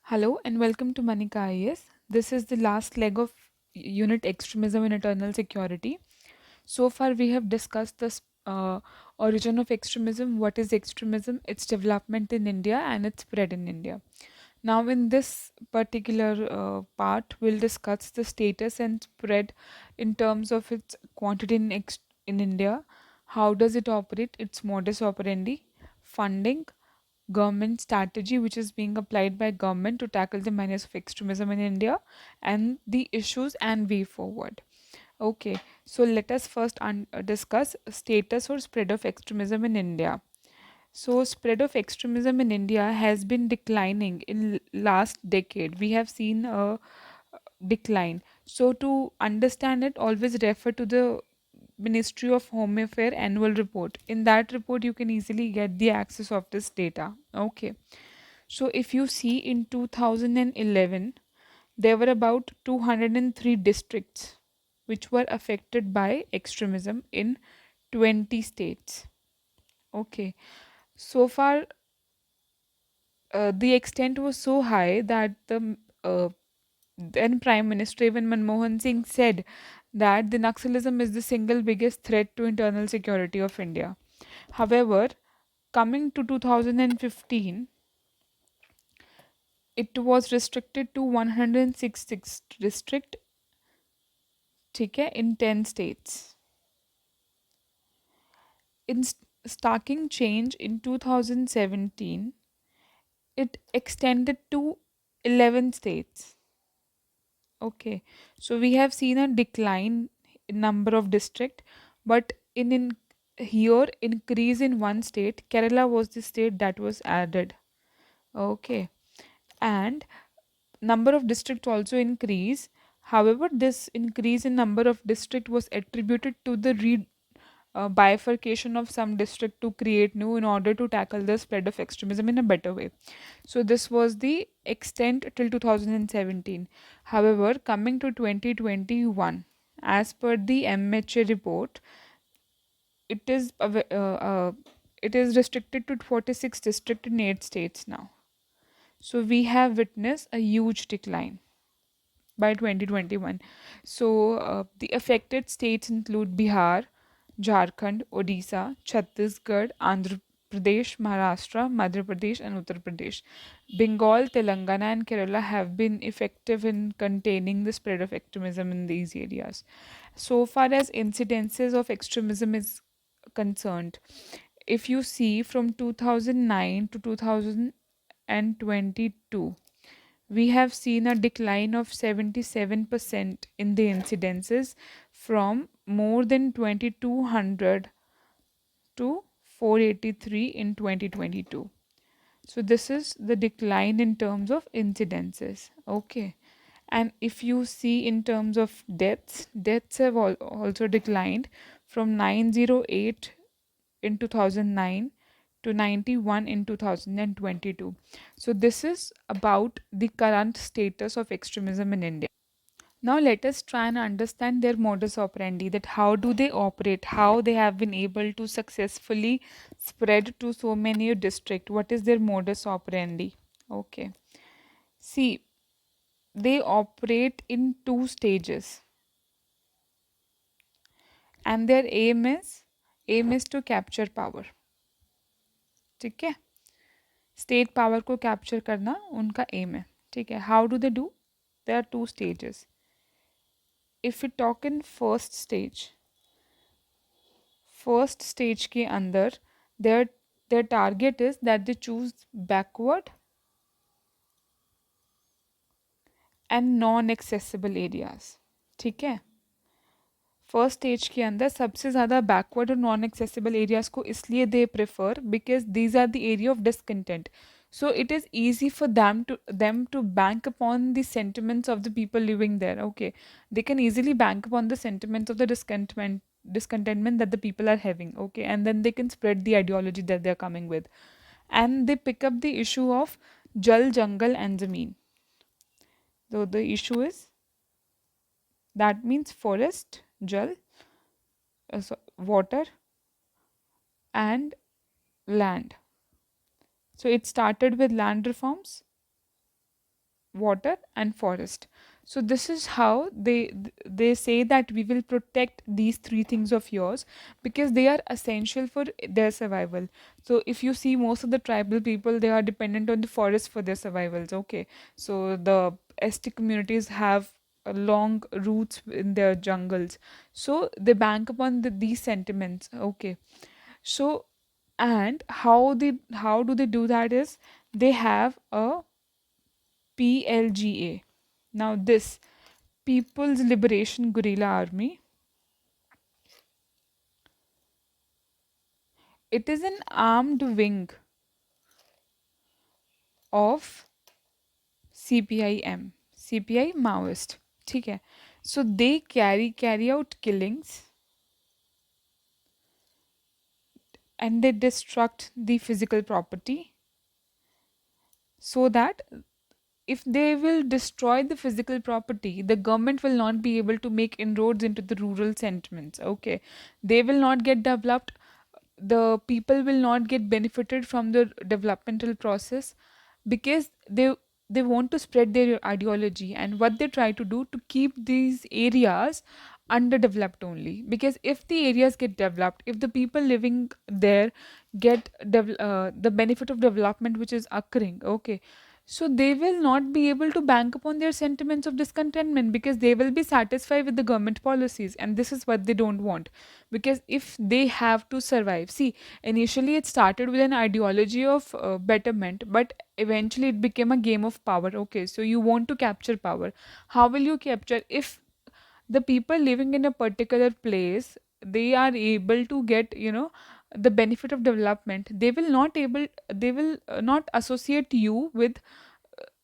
Hello and welcome to Manika IAS. This is the last leg of unit Extremism and Internal Security. So far, we have discussed the origin of extremism, what is extremism, its development in India, and its spread in India. Now, in this particular part, we'll discuss the status and spread in terms of its quantity in India. How does it operate? Its modus operandi, funding, government strategy which is being applied by government to tackle the menace of extremism in India, and the issues and way forward. Okay, so let us first discuss status or spread of extremism in India. So spread of extremism in India has been declining in last decade. We have seen a decline. So to understand it, always refer to the Ministry of Home Affairs annual report. In that report, you can easily get the access of this data. Okay. So if you see in 2011, there were about 203 districts which were affected by extremism in 20 states. Okay. So far, the extent was so high that the then Prime Minister even Manmohan Singh said that the Naxalism is the single biggest threat to internal security of India. However, coming to 2015, it was restricted to 166 district, ठीक है, in 10 states. In starking change in 2017, it extended to 11 states. Okay, so we have seen a decline in number of district, but in here increase in one state. Kerala was the state that was added. Okay, and number of districts also increase. However, this increase in number of district was attributed to the bifurcation of some district to create new in order to tackle the spread of extremism in a better way. So this was the extent till 2017. However, coming to 2021, as per the MHA report, it is it is restricted to 46 districts in 8 states now. So we have witnessed a huge decline by 2021. So the affected states include Bihar, Jharkhand, Odisha, Chhattisgarh, Andhra Pradesh, Maharashtra, Madhya Pradesh, and Uttar Pradesh. Bengal, Telangana, and Kerala have been effective in containing the spread of extremism in these areas. So far as incidences of extremism is concerned, if you see from 2009 to 2022, we have seen a decline of 77% in the incidences from more than 2200 to 483 in 2022. So this is the decline in terms of incidences. Okay. And if you see in terms of deaths have also declined from 908 in 2009 to 91 in 2022. So this is about the current status of extremism in India. Now let us try and understand their modus operandi, that how do they operate, how they have been able to successfully spread to so many districts. What is their modus operandi? Okay. See, they operate in two stages, and their aim is to capture power. ठीक है, state power को capture करना उनका M है. ठीक है, how do they do? There are two stages. If you talk in first stage के अंदर there their target is that they choose backward and non accessible areas. ठीक है, फर्स्ट स्टेज के अंदर सबसे ज़्यादा बैकवर्ड और नॉन एक्सेसिबल एरियाज को इसलिए they prefer because these are the area of discontent. So it is easy for them to bank upon the sentiments of the people living there. Okay, they can easily bank upon the sentiments of the discontentment that the people are having. Okay, and then they can spread the ideology that they are coming with, and they pick up the issue of jal, jungle, and zameen. So the issue is that means forest, jal, water, and land. So it started with land reforms, water, and forest. So this is how they say that we will protect these three things of yours because they are essential for their survival. So if you see most of the tribal people, they are dependent on the forest for their survivals. Okay, so the ST communities have long roots in their jungles, so they bank upon these sentiments. Okay, so and how do they do that is they have a PLGA. Now this People's Liberation Guerrilla Army, it is an armed wing of CPI Maoist. ठीक है, so they carry out killings and they destruct the physical property, so that if they will destroy the physical property, the government will not be able to make inroads into the rural sentiments. Okay, they will not get developed, the people will not get benefited from the developmental process because they want to spread their ideology, and what they try to do to keep these areas underdeveloped only. Because if the areas get developed, if the people living there get the benefit of development which is occurring, okay, so they will not be able to bank upon their sentiments of discontentment because they will be satisfied with the government policies, and this is what they don't want. Because if they have to survive, see, initially it started with an ideology of betterment, but eventually it became a game of power. Okay, so you want to capture power. How will you capture if the people living in a particular place, they are able to get, the benefit of development, they will not associate you with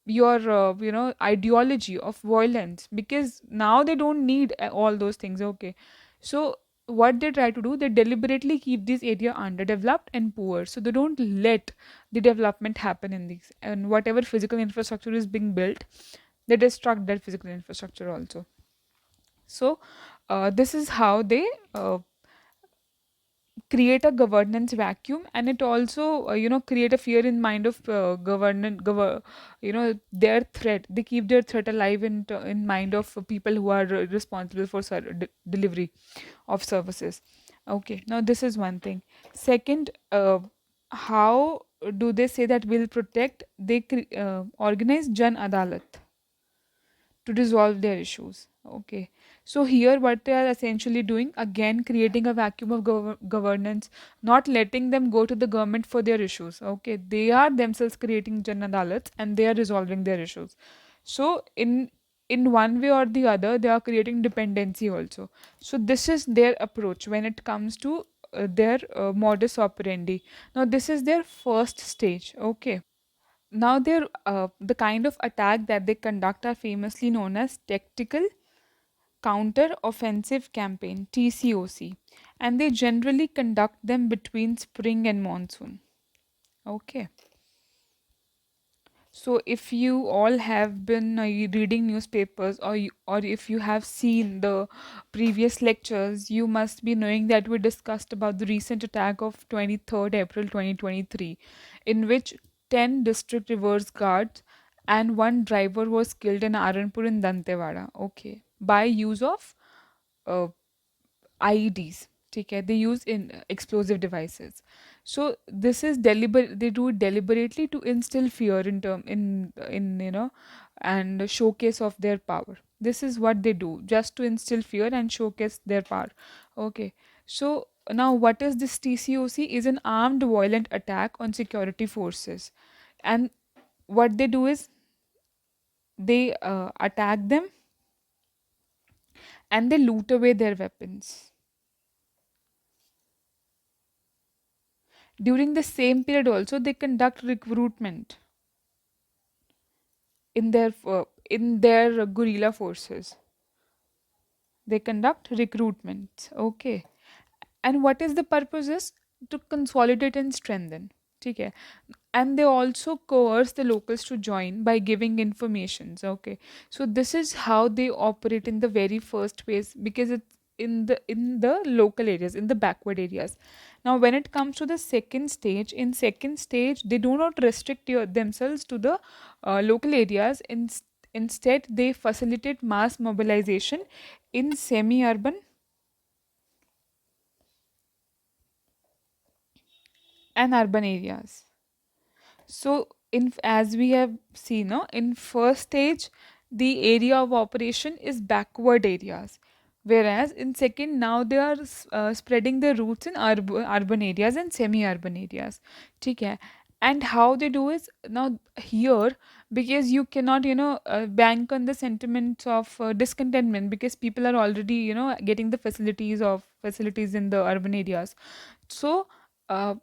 your ideology of violence, because now they don't need all those things. Okay, so what they try to do, they deliberately keep this area underdeveloped and poor, so they don't let the development happen in these, and whatever physical infrastructure is being built, they destruct that physical infrastructure also. So this is how they create a governance vacuum, and it also create a fear in mind of their threat. They keep their threat alive in mind of people who are responsible for delivery of services. Okay, now this is one thing. Second, how do they say that will protect? They organize Jan Adalat to resolve their issues. Okay, so here what they are essentially doing, again creating a vacuum of governance, not letting them go to the government for their issues. Okay, they are themselves creating Jan Adalats and they are resolving their issues. So in one way or the other, they are creating dependency also. So this is their approach when it comes to their modus operandi. Now this is their first stage. Okay, now the kind of attack that they conduct are famously known as tactical counter offensive campaign, TCOC, and they generally conduct them between spring and monsoon. Okay, so if you all have been reading newspapers, or if you have seen the previous lectures, you must be knowing that we discussed about the recent attack of 23rd April 2023, in which 10 district reverse guards and one driver was killed in Aranpur in Dantewada. Okay, by use of uh, IEDs. ठीक है, they use in explosive devices. So this is deliberate, they do it deliberately to instill fear in and showcase of their power. This is what they do, just to instill fear and showcase their power. Okay, so now what is this? TCOC is an armed violent attack on security forces, and what they do is they attack them and they loot away their weapons. During the same period also, they conduct recruitment in their guerrilla forces. They conduct recruitment. Okay, and what is the purpose is to consolidate and strengthen. Okay, and they also coerce the locals to join by giving informations. Okay, so this is how they operate in the very first phase, because it's in the local areas, in the backward areas. Now when it comes to the second stage, in second stage they do not restrict themselves to the local areas. Instead, they facilitate mass mobilization in semi-urban and urban areas. So, in as we have seen, no, in first stage, the area of operation is backward areas, whereas in second, now they are spreading their roots in urban areas and semi-urban areas. ठीक है? And how they do is now here, because you cannot bank on the sentiments of discontentment, because people are already getting the facilities in the urban areas. So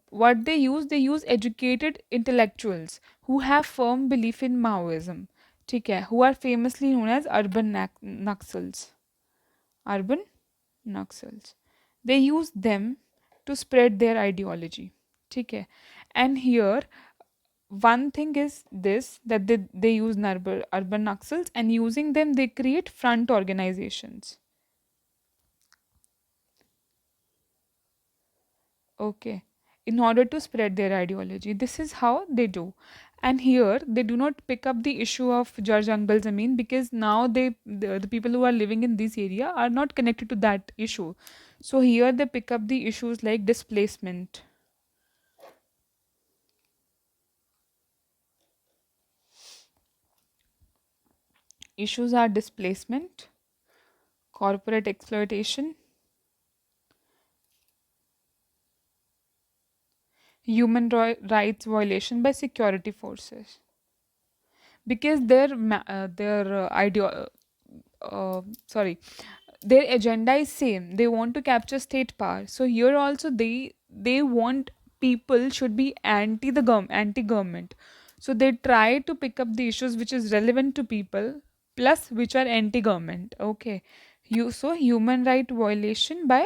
what they use educated intellectuals who have firm belief in Maoism, ठीक है, who are famously known as Naxals. Urban Naxals. They use them to spread their ideology. ठीक है. And here, one thing is this, that they use urban Naxals, and using them, they create front organizations. Okay. In order to spread their ideology. This is how they do. And here they do not pick up the issue of Jar Jungle Zameen, because now the people who are living in this area are not connected to that issue. So here they pick up the issues like displacement. Issues are displacement, corporate exploitation, rights violation by security forces, because sorry, their agenda is same. They want to capture state power. So here also they want people should be anti government. So they try to pick up the issues which is relevant to people, plus which are anti government. Okay. So human right violation by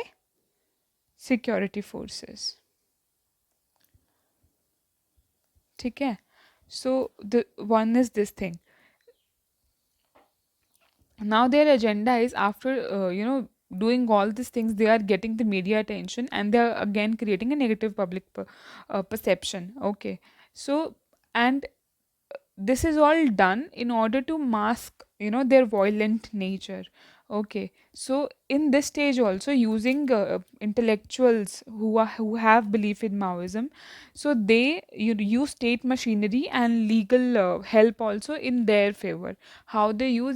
security forces. ठीक है. So the one is this thing. Now their agenda is, after doing all these things, they are getting the media attention, and they are again creating a negative public perception. Okay. So, and this is all done in order to mask their violent nature. Okay. So in this stage also, using intellectuals who have belief in Maoism, so they use state machinery and legal help also in their favor. How they use,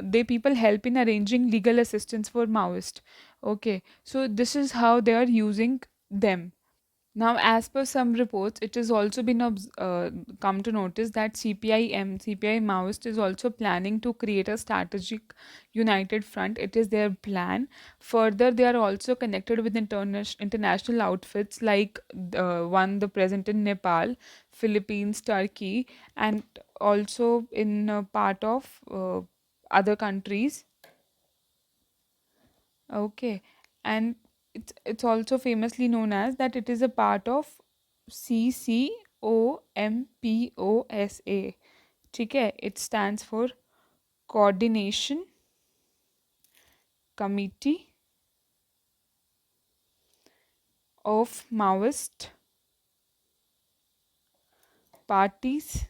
they people help in arranging legal assistance for Maoist. Okay. So this is how they are using them. Now, as per some reports, it has also been come to notice that CPI Maoist is also planning to create a strategic united front. It is their plan. Further, they are also connected with international outfits like the present in Nepal, Philippines, Turkey, and also in part of other countries. Okay, and it's also famously known as that it is a part of CCOMPOSA. ठीक है, it stands for Coordination Committee of Maoist Parties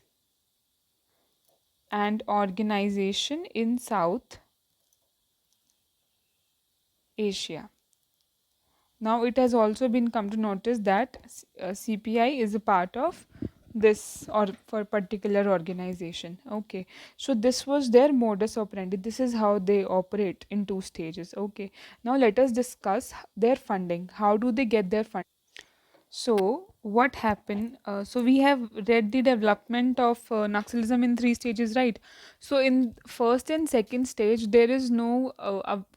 and Organization in South Asia. Now, it has also been come to notice that CPI is a part of this or for particular organization. Okay, so this was their modus operandi. This is how they operate in two stages. Okay, now let us discuss their funding. How do they get their funding? So, what happened? So, we have read the development of Naxalism in three stages, right? So, in first and second stage, there is no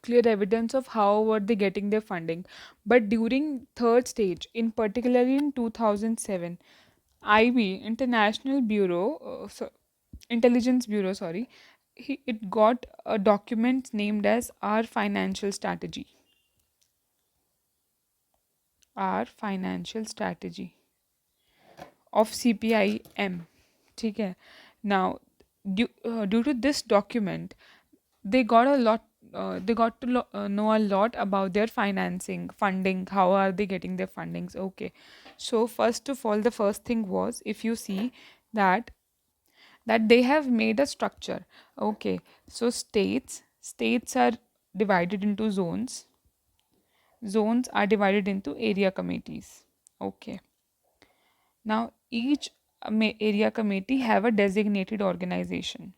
clear evidence of how were they getting their funding. But during third stage, in particularly in 2007, IB, International Bureau, Intelligence Bureau, sorry, it got a document named as Our Financial Strategy. Our Financial Strategy of CPIM. ठीक है. Now, due to this document, they got a lot. They got to know a lot about their funding. How are they getting their fundings? Okay. So first of all, the first thing was, if you see that that they have made a structure. Okay, so states are divided into zones. Zones are divided into area committees. Okay, now each area committee have a designated organization.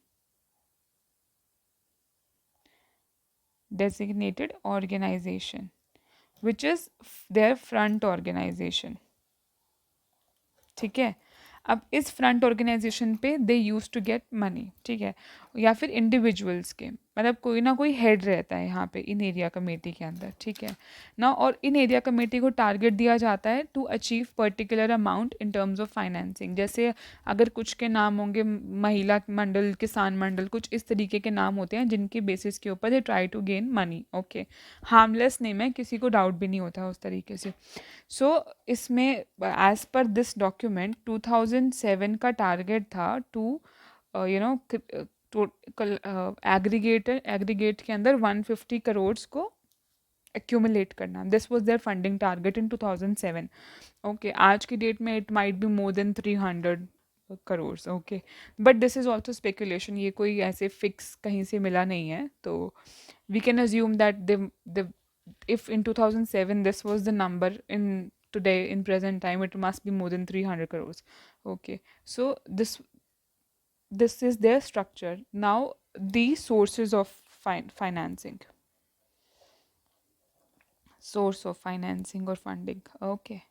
Designated organization, which is their front organization. ठीक है, अब इस front organisation पे दे use to get money, ठीक है, या फिर individuals के, मतलब कोई ना कोई हेड रहता है यहाँ पे इन एरिया कमेटी के अंदर, ठीक है ना, और इन एरिया कमेटी को टारगेट दिया जाता है to achieve particular amount in terms of financing. जैसे अगर कुछ के नाम होंगे महिला मंडल, किसान मंडल, कुछ इस तरीके के नाम होते हैं जिनके बेसिस के ऊपर they try to gain money. Okay, harmless name है, किसी को डाउट भी नहीं होता उस तरीके से। सो इसमें एज पर दिस डॉक्यूमेंट 2007 का टारगेट था टू यू नो एग्रीगेट के अंदर 150 करोड़ को एक्यूमुलेट करना। This was their funding target in 2007। Okay, आज की डेट में it might be more than 300 crore. Okay, but this is also speculation, ये कोई ऐसे फिक्स कहीं से मिला नहीं है, तो we can assume that the if in 2007 this was the number, in today in present time it must be more than 300 crores. Okay, so this is their structure. Now the sources of financing, source of financing or funding. Okay,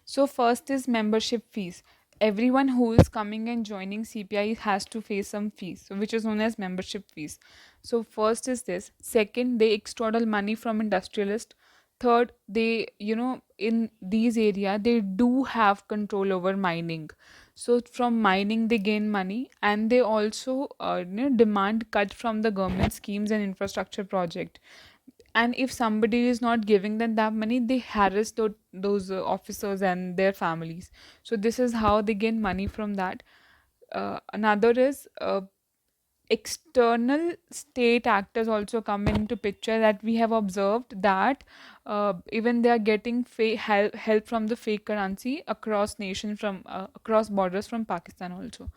so first is membership fees. Everyone who is coming and joining CPI has to pay some fees, so which is known as membership fees. So first is this. Second, they extort money from industrialists. Third, they, in these area, they do have control over mining. So from mining, they gain money, and they also demand cut from the government schemes and infrastructure project. And if somebody is not giving them that money, they harass those officers and their families. So this is how they gain money from that. Another is external state actors also come into picture, that we have observed that even they are getting help from the fake currency across nation, from across borders from Pakistan also,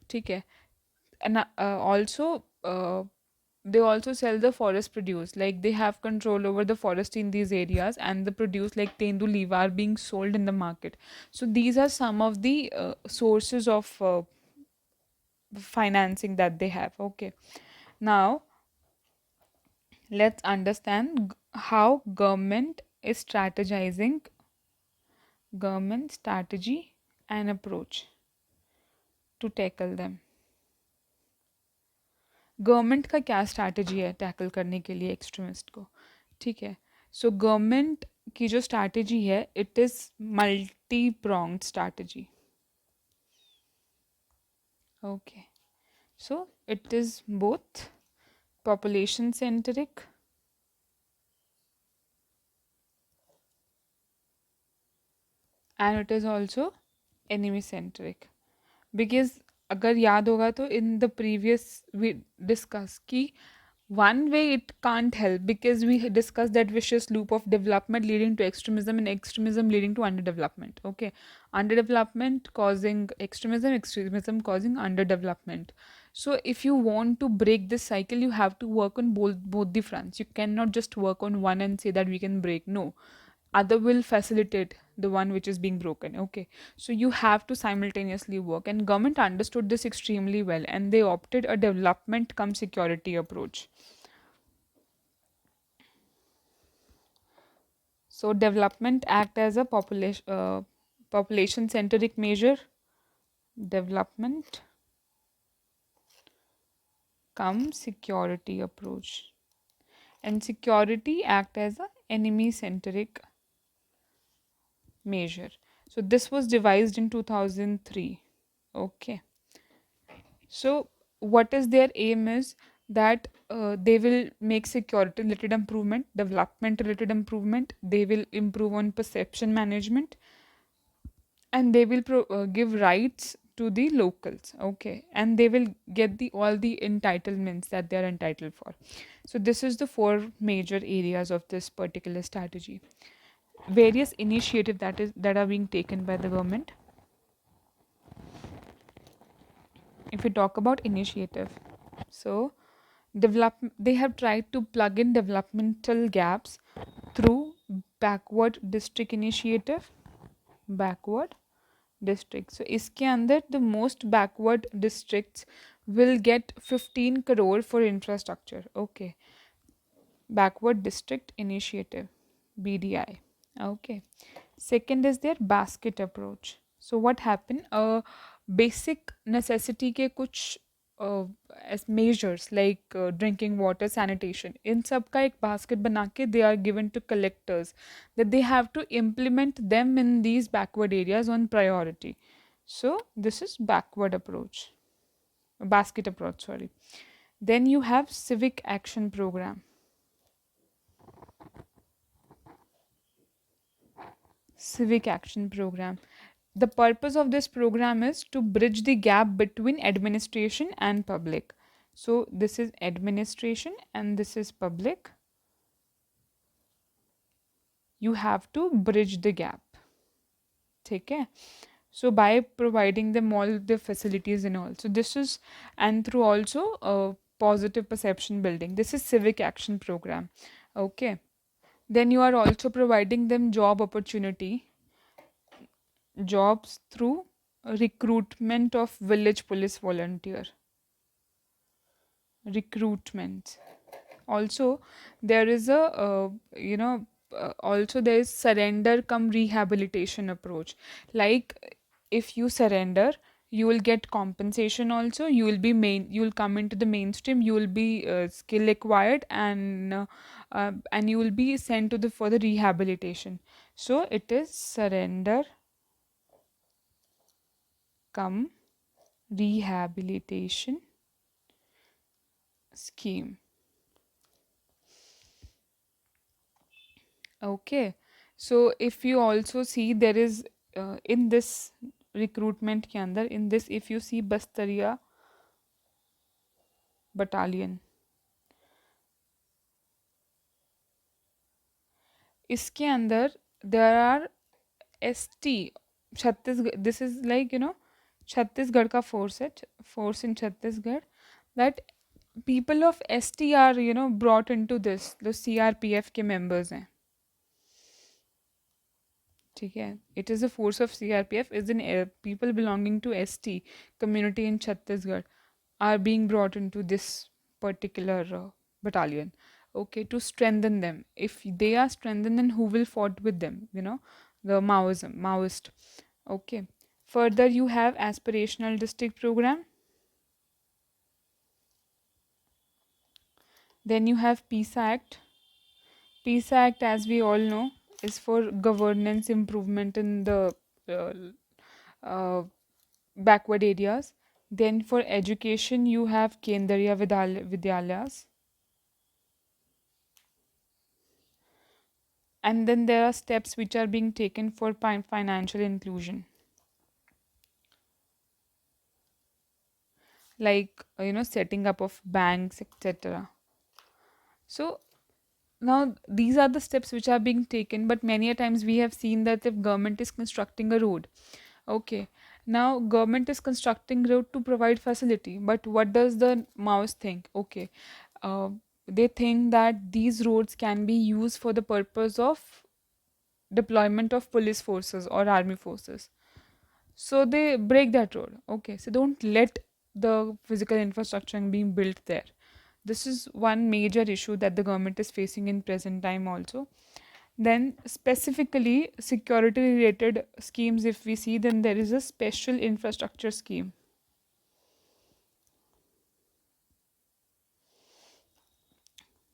ठीक है, and also they also sell the forest produce, like they have control over the forest in these areas, and the produce like tendu leaf are being sold in the market. So these are some of the sources of financing that they have. Okay, now let's understand how government is strategizing, government strategy and approach to tackle them. Government का क्या strategy है tackle करने के लिए extremist को, ठीक है। So government की जो स्ट्रैटेजी है, it is multi pronged strategy. Okay, so it is both population centric and it is also enemy centric, because अगर याद होगा तो in the previous we discuss कि one way it can't help, because we had discussed that vicious loop of development leading to extremism and extremism leading to underdevelopment. Okay, underdevelopment causing extremism, extremism causing underdevelopment. So if you want to break this cycle, you have to work on both the fronts. You cannot just work on one and say that we can break. No, other will facilitate the one which is being broken. Okay, so you have to simultaneously work, and government understood this extremely well, and they opted a development come security approach. So development act as a population centric measure. Development come security approach, and security act as a enemy centric measure. So this was devised in 2003. Okay, so what is their aim is that they will make security related improvement, development related improvement, they will improve on perception management, and they will give rights to the locals. Okay, and they will get the all the entitlements that they are entitled for. So this is the four major areas of this particular strategy. Various initiatives that are being taken by the government. if we talk about initiative, so develop they have tried to plug in developmental gaps through backward district initiative. Backward district, so इसके अंदर the most backward districts will get 15 crore for infrastructure. Okay, backward district initiative, BDI. Okay, second is their basket approach. So what happened, basic necessity के कुछ as measures like drinking water, sanitation, इन सब का एक basket बना के they are given to collectors that they have to implement them in these backward areas on priority. So this is backward approach, basket approach, sorry. Then you have civic action program. Civic action program. The purpose of this program is to bridge the gap between administration and public. So this is administration and this is public. You have to bridge the gap. Okay. So by providing them all the facilities and all. So this is, and through also positive perception building. This is civic action program. Okay. Then you are also providing them job opportunity, jobs through recruitment of village police volunteer. Recruitment. Also, there is a also there is surrender come rehabilitation approach. Like if you surrender, you will get compensation. Also, you will come into the mainstream. You will be skill acquired, and you will be sent to the for the rehabilitation. So it is surrender come rehabilitation scheme. Okay. So if you also see there is in this recruitment के अंदर, in this if you see Bastaria battalion, इसके अंदर there are ST Chhattisgarh, this is like Chhattisgarh का force in Chhattisgarh, that people of ST are brought into this, the CRPF के members हैं. ठीक है, it is a force of CRPF, is in people belonging to ST community in Chhattisgarh are being brought into this particular battalion. Okay, to strengthen them. If they are strengthened, then who will fight with them? The Maoist. Okay. Further, you have aspirational district program. Then you have Peace Act. Peace Act, as we all know, is for governance improvement in the uh, uh, backward areas. Then for education, you have Kendriya Vidyalayas. And then there are steps which are being taken for financial inclusion. Like, setting up of banks, etc. So now these are the steps which are being taken, but many a times we have seen that if government is constructing a road, okay, now government is constructing road to provide facility, but what does the mouse think? Okay, uh, they think that these roads can be used for the purpose of deployment of police forces or army forces, so they break that road. Okay, so don't let the physical infrastructure being built there. This is one major issue that the government is facing in present time also. Then specifically security related schemes, if we see, then there is a special infrastructure scheme.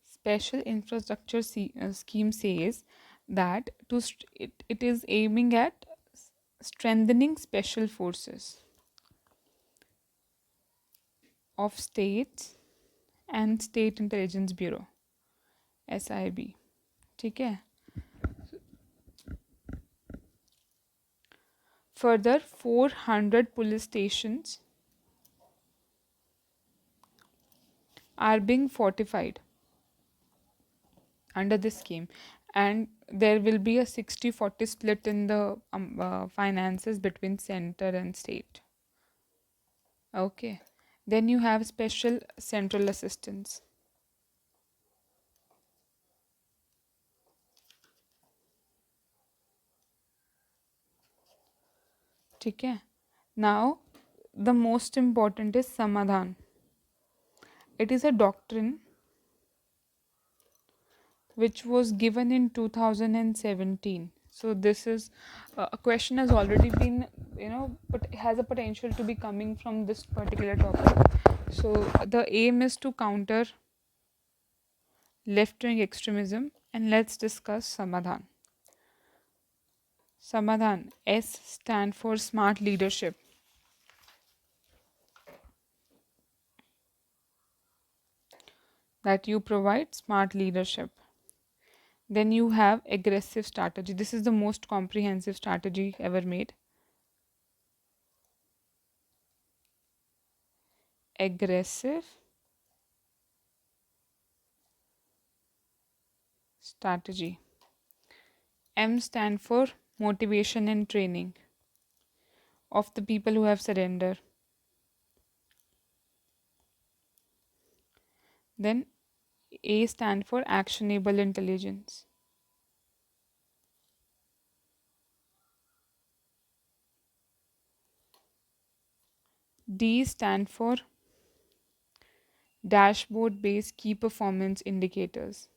Special infrastructure scheme says that it is aiming at strengthening special forces of states and state intelligence bureau, SIB. ठीक है. Further, 400 police stations are being fortified under this scheme, and there will be a 60-40 split in the finances between center and state. Okay. Then you have special central assistance. ठीक है. Now, the most important is samadhan. It is a doctrine which was given in 2017. So this is a question has already been, but has a potential to be coming from this particular topic. So the aim is to counter left wing extremism, and let's discuss samadhan. Samadhan, S stand for smart leadership. That you provide smart leadership. Then you have aggressive strategy. This is the most comprehensive strategy ever made. Aggressive strategy. M stand for motivation and training of the people who have surrendered. Then A stand for actionable intelligence. D stand for dashboard based key performance indicators,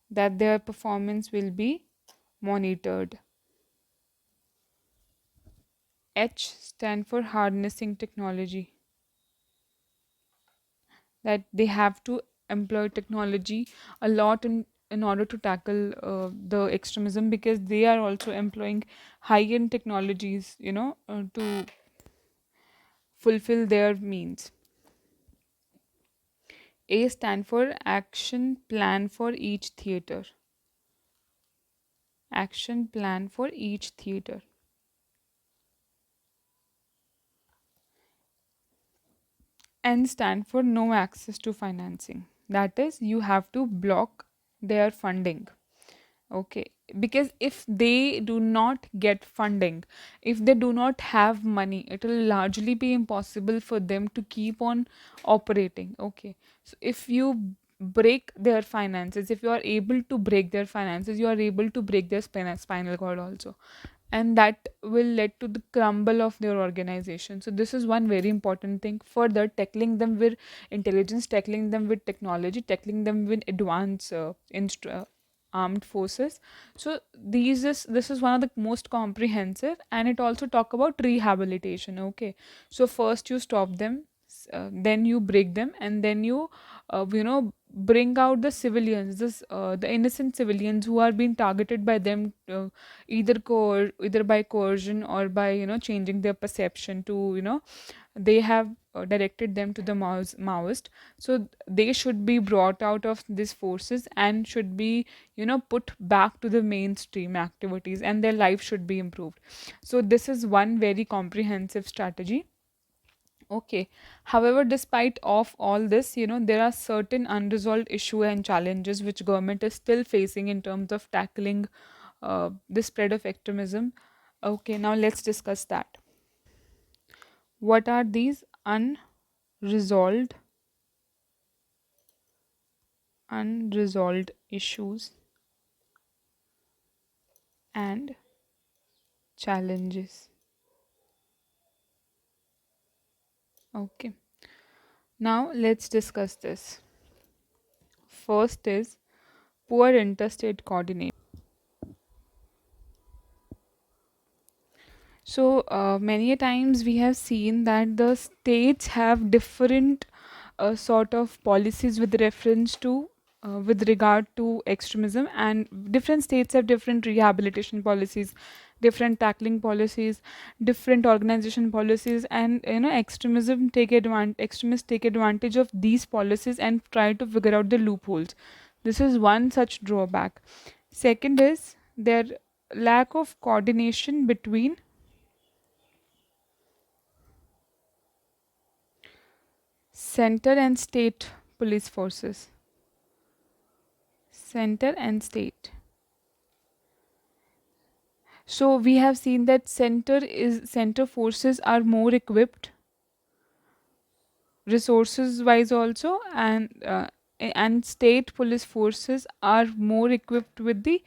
that their performance will be monitored. H stand for harnessing technology, that they have to employ technology a lot in order to tackle the extremism, because they are also employing high end technologies, to fulfill their means. A stand for action plan for each theater. Action plan for each theater. N stand for no access to financing. That is, you have to block their funding. Okay, because if they do not get funding, if they do not have money, it will largely be impossible for them to keep on operating. Okay, so if you break their finances, if you are able to break their finances, you are able to break their spinal cord also, and that will lead to the crumble of their organization. So this is one very important thing. Further, tackling them with intelligence, tackling them with technology, tackling them with advanced armed forces. So this is one of the most comprehensive, and it also talk about rehabilitation. Okay, so first you stop them, then you break them, and then you bring out the civilians, the innocent civilians who are being targeted by them, either by coercion or by changing their perception to they have directed them to the Maoist. So they should be brought out of these forces and should be put back to the mainstream activities, and their life should be improved. So this is one very comprehensive strategy. Okay. However, despite of all this, there are certain unresolved issue and challenges which government is still facing in terms of tackling the spread of extremism. Okay, now let's discuss that. What are these unresolved unresolved issues and challenges? Okay. Now let's discuss this. First is poor interstate coordination. So many a times we have seen that the states have different sort of policies with reference to with regard to extremism, and different states have different rehabilitation policies, different tackling policies, different organization policies, and extremists take advantage of these policies and try to figure out the loopholes. This is one such drawback. Second is their lack of coordination between center and state police forces. Center and state. So we have seen that center forces are more equipped resources wise also, and state police forces are more equipped with the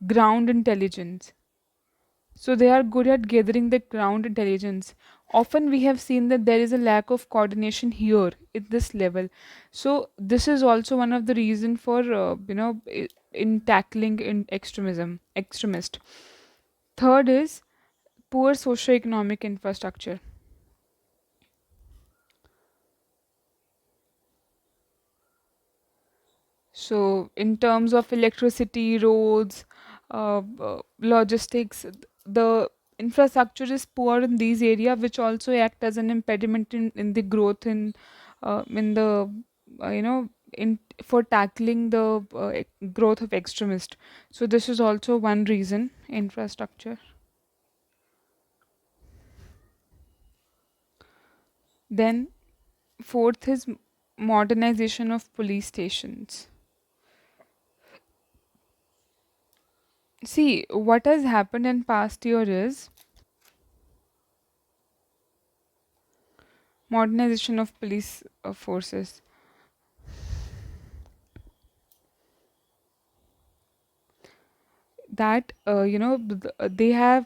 ground intelligence, so they are good at gathering the ground intelligence. Often we have seen that there is a lack of coordination here at this level. So this is also one of the reason for in tackling in extremist. Third is poor socio-economic infrastructure. So, in terms of electricity, roads, logistics, the infrastructure is poor in these areas, which also act as an impediment in the growth in the you know in for tackling the growth of extremist. So, this is also one reason, infrastructure. Then, fourth is modernization of police stations. See, what has happened in past year is modernization of police forces, that they have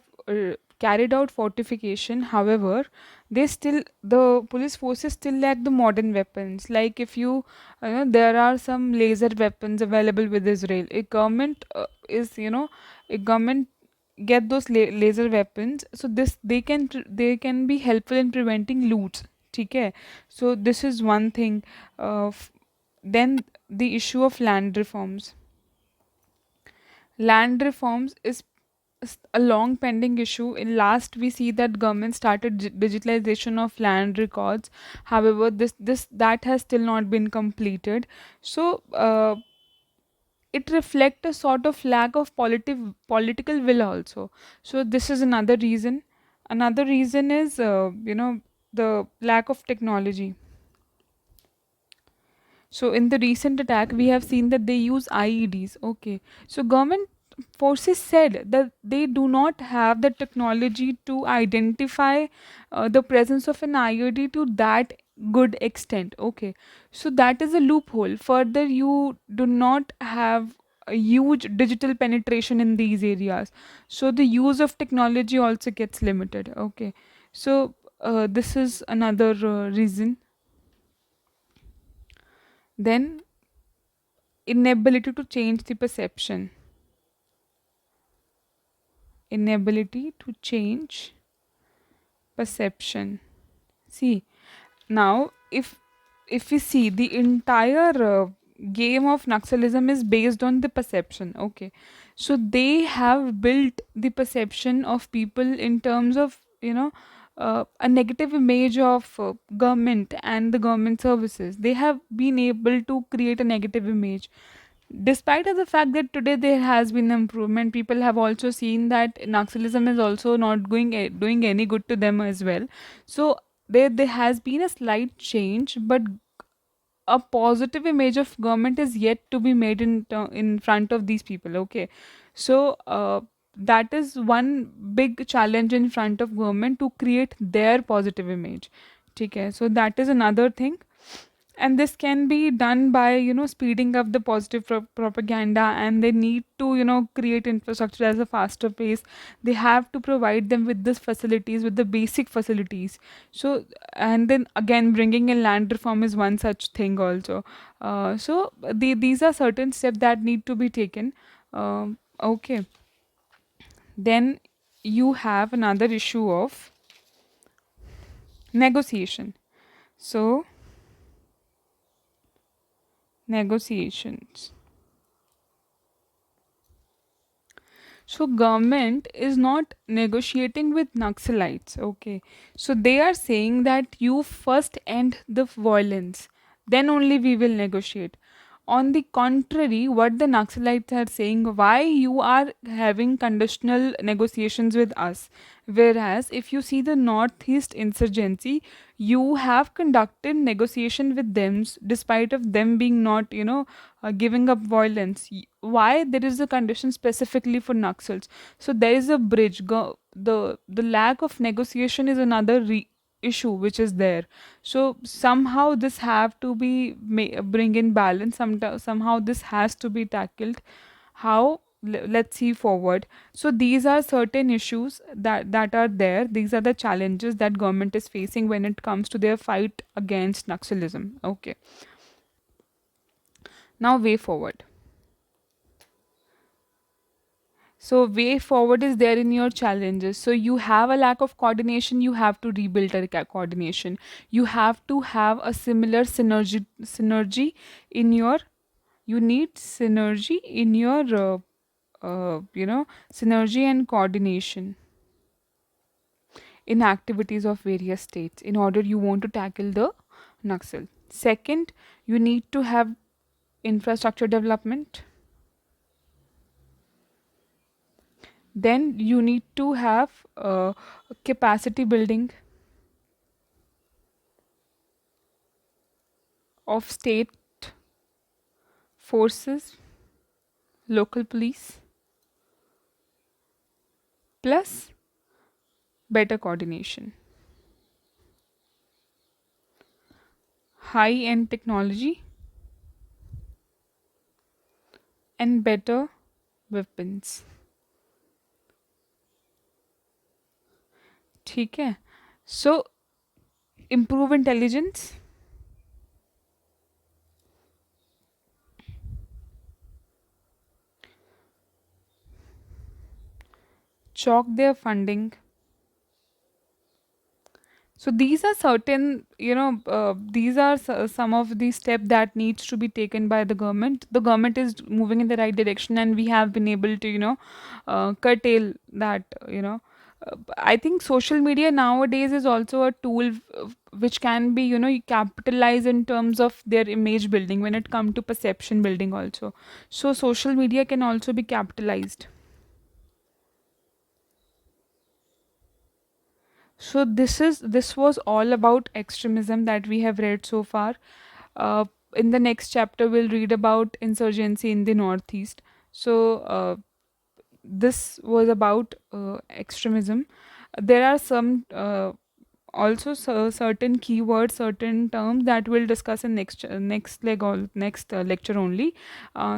carried out fortification. However, the police forces still lack the modern weapons. Like, if there are some laser weapons available with Israel. A government get those laser weapons, so this they can be helpful in preventing loots. Okay, so this is one thing. Then the issue of land reforms. Land reforms is a long pending issue. In last, we see that government started digitalization of land records. However, this that has still not been completed. So it reflects a sort of lack of political will also. So this is another reason. Another reason is the lack of technology. So in the recent attack, we have seen that they use IEDs. Okay. So government forces said that they do not have the technology to identify the presence of an IED to that good extent. Okay. So that is a loophole. Further, you do not have a huge digital penetration in these areas. So the use of technology also gets limited. Okay. So this is another reason. Then, inability to change the perception. Inability to change perception. See, now if we see the entire game of Naxalism is based on the perception. Okay, so they have built the perception of people in terms of a negative image of government and the government services. They have been able to create a negative image, despite of the fact that today there has been improvement. People have also seen that Naxalism is also not doing any good to them as well. So there has been a slight change, but a positive image of government is yet to be made in front of these people. Okay, so that is one big challenge in front of government, to create their positive image. Okay, so that is another thing. And this can be done by speeding up the positive propaganda, and they need to create infrastructure as a faster pace. They have to provide them with this facilities, with the basic facilities. So, and then again, bringing in land reform is one such thing also. These are certain steps that need to be taken. Okay, then you have another issue of negotiation. So, negotiations. So government is not negotiating with Naxalites. Okay. So they are saying that you first end the violence, then only we will negotiate. On the contrary, what the Naxalites are saying, why you are having conditional negotiations with us? Whereas if you see the Northeast insurgency, you have conducted negotiation with them, despite of them being not, giving up violence. Why there is a condition specifically for Naxals? So there is a bridge. The lack of negotiation is another issue which is there. So somehow this have to be bring in balance. Somehow this has to be tackled. How? Let's see forward. So these are certain issues that are there. These are the challenges that government is facing when it comes to their fight against Naxalism. Okay, now way forward. So way forward is there in your challenges. So you have a lack of coordination, you have to rebuild a coordination. You have to have a similar synergy in your, you need synergy in your synergy and coordination in activities of various states in order you want to tackle the Naxal. Second, you need to have infrastructure development. Then you need to have capacity building of state forces, local police, plus better coordination, high end technology, and better weapons. ठीक है. So improve intelligence, chalk their funding. So these are certain, these are some of the steps that needs to be taken by the government. The government is moving in the right direction, and we have been able to, curtail that. I think social media nowadays is also a tool which can be, capitalize in terms of their image building when it comes to perception building also. So social media can also be capitalized. So this was all about extremism that we have read so far. Uh, in the next chapter, we'll read about insurgency in the Northeast. So this was about extremism. There are some also certain keywords, certain terms that we'll discuss in next leg or next lecture only.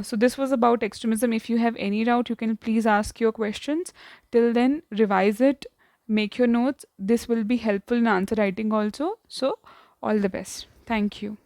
So this was about extremism. If you have any doubt, you can please ask your questions. Till then, revise it, make your notes. This will be helpful in answer writing also. So all the best. Thank you.